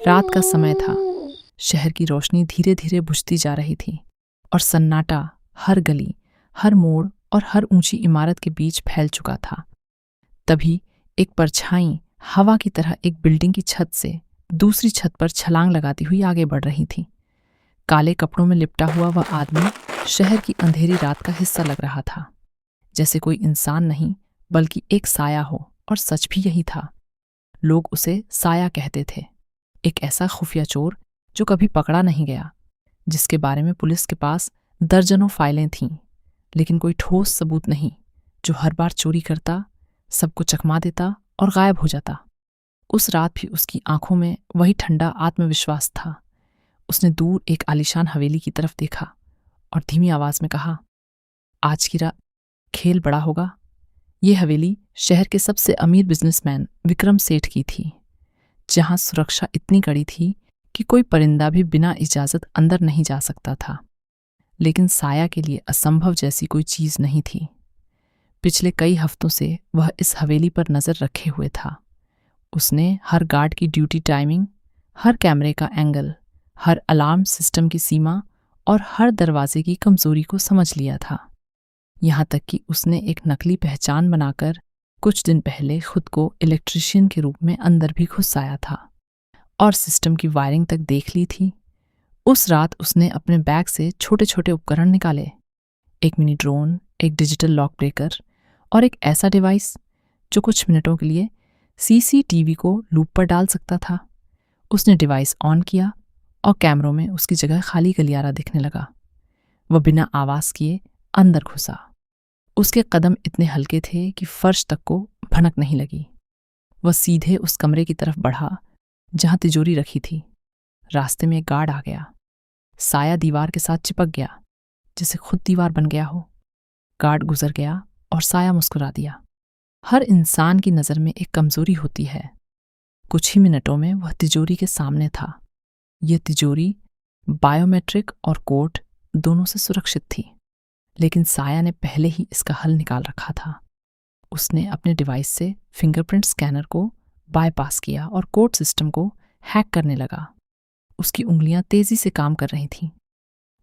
रात का समय था। शहर की रोशनी धीरे धीरे बुझती जा रही थी और सन्नाटा हर गली, हर मोड़ और हर ऊंची इमारत के बीच फैल चुका था। तभी एक परछाई हवा की तरह एक बिल्डिंग की छत से दूसरी छत पर छलांग लगाती हुई आगे बढ़ रही थी। काले कपड़ों में लिपटा हुआ वह आदमी शहर की अंधेरी रात का हिस्सा लग रहा था, जैसे कोई इंसान नहीं बल्कि एक साया हो। और सच भी यही था। लोग उसे साया कहते थे, एक ऐसा खुफिया चोर जो कभी पकड़ा नहीं गया, जिसके बारे में पुलिस के पास दर्जनों फाइलें थीं, लेकिन कोई ठोस सबूत नहीं, जो हर बार चोरी करता, सबको चकमा देता और गायब हो जाता। उस रात भी उसकी आंखों में वही ठंडा आत्मविश्वास था। उसने दूर एक आलीशान हवेली की तरफ देखा और धीमी आवाज में कहा, आज की रात खेल बड़ा होगा। ये हवेली शहर के सबसे अमीर बिजनेसमैन विक्रम सेठ की थी, जहां सुरक्षा इतनी कड़ी थी कि कोई परिंदा भी बिना इजाजत अंदर नहीं जा सकता था। लेकिन साया के लिए असंभव जैसी कोई चीज नहीं थी। पिछले कई हफ्तों से वह इस हवेली पर नजर रखे हुए था। उसने हर गार्ड की ड्यूटी टाइमिंग, हर कैमरे का एंगल, हर अलार्म सिस्टम की सीमा और हर दरवाजे की कमजोरी को समझ लिया था। यहाँ तक कि उसने एक नकली पहचान बनाकर कुछ दिन पहले खुद को इलेक्ट्रिशियन के रूप में अंदर भी घुस आया था और सिस्टम की वायरिंग तक देख ली थी। उस रात उसने अपने बैग से छोटे छोटे उपकरण निकाले, एक मिनी ड्रोन, एक डिजिटल लॉक ब्रेकर और एक ऐसा डिवाइस जो कुछ मिनटों के लिए सीसीटीवी को लूप पर डाल सकता था। उसने डिवाइस ऑन किया और कैमरों में उसकी जगह खाली गलियारा दिखने लगा। वह बिना आवाज किए अंदर घुसा। उसके कदम इतने हल्के थे कि फर्श तक को भनक नहीं लगी। वह सीधे उस कमरे की तरफ बढ़ा जहां तिजोरी रखी थी। रास्ते में एक गार्ड आ गया। साया दीवार के साथ चिपक गया, जैसे खुद दीवार बन गया हो। गार्ड गुजर गया और साया मुस्कुरा दिया। हर इंसान की नज़र में एक कमजोरी होती है। कुछ ही मिनटों में वह तिजोरी के सामने था। यह तिजोरी बायोमेट्रिक और कोड दोनों से सुरक्षित थी, लेकिन साया ने पहले ही इसका हल निकाल रखा था। उसने अपने डिवाइस से फिंगरप्रिंट स्कैनर को बायपास किया और कोड सिस्टम को हैक करने लगा। उसकी उंगलियां तेजी से काम कर रही थीं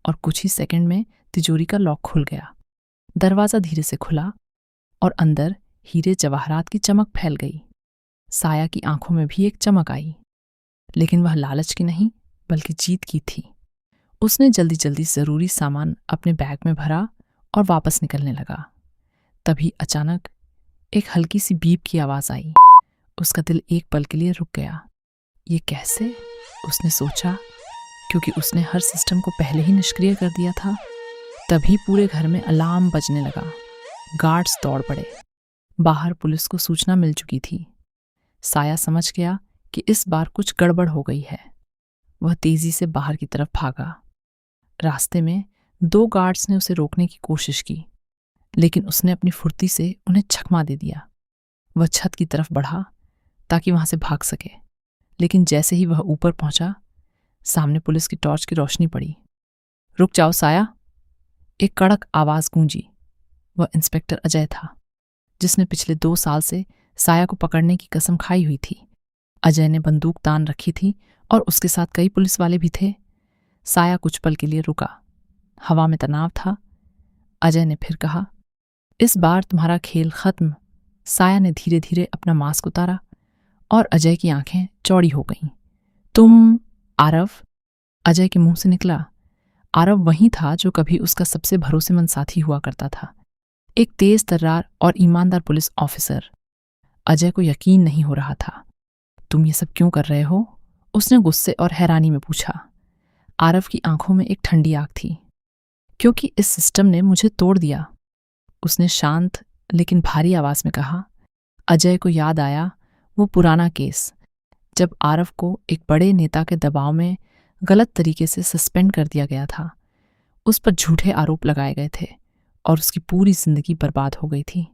और कुछ ही सेकंड में तिजोरी का लॉक खुल गया। दरवाज़ा धीरे से खुला और अंदर हीरे जवाहरात की चमक फैल गई। साया की आंखों में भी एक चमक आई, लेकिन वह लालच की नहीं बल्कि जीत की थी। उसने जल्दी जल्दी ज़रूरी सामान अपने बैग में भरा और वापस निकलने लगा। तभी अचानक एक हल्की सी बीप की आवाज़ आई। उसका दिल एक पल के लिए रुक गया। ये कैसे? उसने सोचा, क्योंकि उसने हर सिस्टम को पहले ही निष्क्रिय कर दिया था। तभी पूरे घर में अलार्म बजने लगा। गार्ड्स दौड़ पड़े। बाहर पुलिस को सूचना मिल चुकी थी। साया समझ गया कि इस बार कुछ गड़बड़ हो गई है। वह तेजी से बाहर की तरफ भागा। रास्ते में 2 गार्ड्स ने उसे रोकने की कोशिश की, लेकिन उसने अपनी फुर्ती से उन्हें चकमा दे दिया। वह छत की तरफ बढ़ा ताकि वहां से भाग सके, लेकिन जैसे ही वह ऊपर पहुंचा, सामने पुलिस की टॉर्च की रोशनी पड़ी। रुक जाओ साया, एक कड़क आवाज गूंजी। वह इंस्पेक्टर अजय था, जिसने पिछले 2 साल से साया को पकड़ने की कसम खाई हुई थी। अजय ने बंदूक तान रखी थी और उसके साथ कई पुलिस वाले भी थे। साया कुछ पल के लिए रुका। हवा में तनाव था। अजय ने फिर कहा, इस बार तुम्हारा खेल खत्म। साया ने धीरे धीरे अपना मास्क उतारा और अजय की आंखें चौड़ी हो गईं। तुम आरव? अजय के मुंह से निकला। आरव वही था जो कभी उसका सबसे भरोसेमंद साथी हुआ करता था, एक तेज तर्रार और ईमानदार पुलिस ऑफिसर। अजय को यकीन नहीं हो रहा था। तुम ये सब क्यों कर रहे हो? उसने गुस्से और हैरानी में पूछा। आरव की आंखों में एक ठंडी आग थी। क्योंकि इस सिस्टम ने मुझे तोड़ दिया, उसने शांत लेकिन भारी आवाज में कहा। अजय को याद आया वो पुराना केस, जब आरव को एक बड़े नेता के दबाव में गलत तरीके से सस्पेंड कर दिया गया था। उस पर झूठे आरोप लगाए गए थे और उसकी पूरी जिंदगी बर्बाद हो गई थी।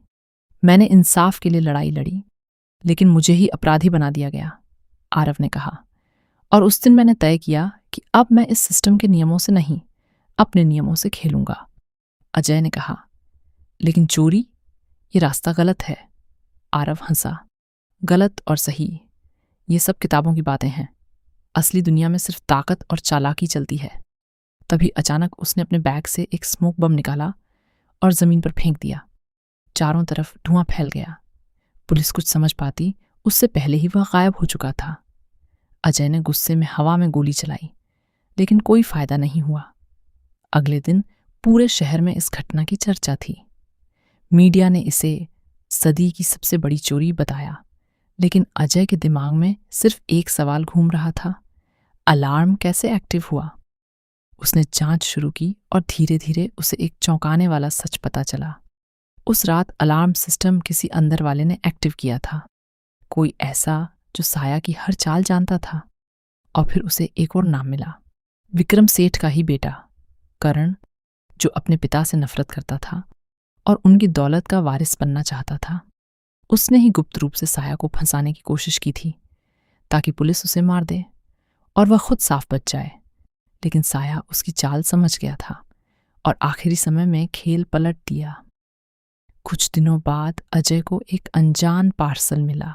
मैंने इंसाफ के लिए लड़ाई लड़ी, लेकिन मुझे ही अपराधी बना दिया गया, आरव ने कहा। और उस दिन मैंने तय किया कि अब मैं इस सिस्टम के नियमों से नहीं, अपने नियमों से खेलूंगा, अजय ने कहा। लेकिन चोरी, ये रास्ता गलत है, आरव हंसा। गलत और सही, ये सब किताबों की बातें हैं। असली दुनिया में सिर्फ ताकत और चालाकी चलती है। तभी अचानक उसने अपने बैग से एक स्मोक बम निकाला और ज़मीन पर फेंक दिया। चारों तरफ धुआं फैल गया। पुलिस कुछ समझ पाती उससे पहले ही वह गायब हो चुका था। अजय ने गुस्से में हवा में गोली चलाई, लेकिन कोई फायदा नहीं हुआ। अगले दिन पूरे शहर में इस घटना की चर्चा थी। मीडिया ने इसे सदी की सबसे बड़ी चोरी बताया, लेकिन अजय के दिमाग में सिर्फ एक सवाल घूम रहा था, अलार्म कैसे एक्टिव हुआ। उसने जांच शुरू की और धीरे धीरे उसे एक चौंकाने वाला सच पता चला। उस रात अलार्म सिस्टम किसी अंदर वाले ने एक्टिव किया था, कोई ऐसा जो साया की हर चाल जानता था। और फिर उसे एक और नाम मिला, विक्रम सेठ का ही बेटा करण, जो अपने पिता से नफरत करता था और उनकी दौलत का वारिस बनना चाहता था। उसने ही गुप्त रूप से साया को फंसाने की कोशिश की थी, ताकि पुलिस उसे मार दे और वह खुद साफ बच जाए। लेकिन साया उसकी चाल समझ गया था और आखिरी समय में खेल पलट दिया। कुछ दिनों बाद अजय को एक अनजान पार्सल मिला।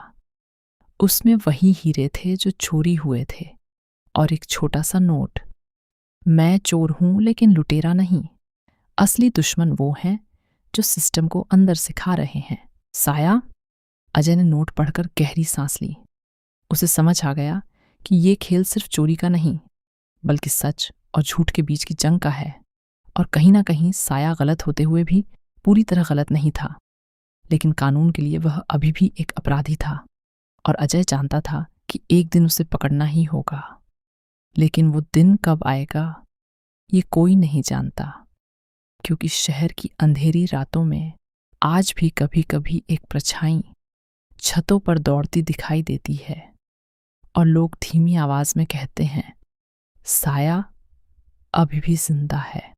उसमें वही हीरे थे जो चोरी हुए थे और एक छोटा सा नोट, मैं चोर हूं लेकिन लुटेरा नहीं। असली दुश्मन वो हैं जो सिस्टम को अंदर से खा रहे हैं। साया, अजय ने नोट पढ़कर गहरी सांस ली। उसे समझ आ गया कि ये खेल सिर्फ चोरी का नहीं, बल्कि सच और झूठ के बीच की जंग का है। और कहीं ना कहीं साया गलत होते हुए भी पूरी तरह गलत नहीं था, लेकिन कानून के लिए वह अभी भी एक अपराधी था। और अजय जानता था कि एक दिन उसे पकड़ना ही होगा। लेकिन वो दिन कब आएगा, ये कोई नहीं जानता, क्योंकि शहर की अंधेरी रातों में आज भी कभी कभी एक परछाई छतों पर दौड़ती दिखाई देती है और लोग धीमी आवाज में कहते हैं, साया अभी भी जिंदा है।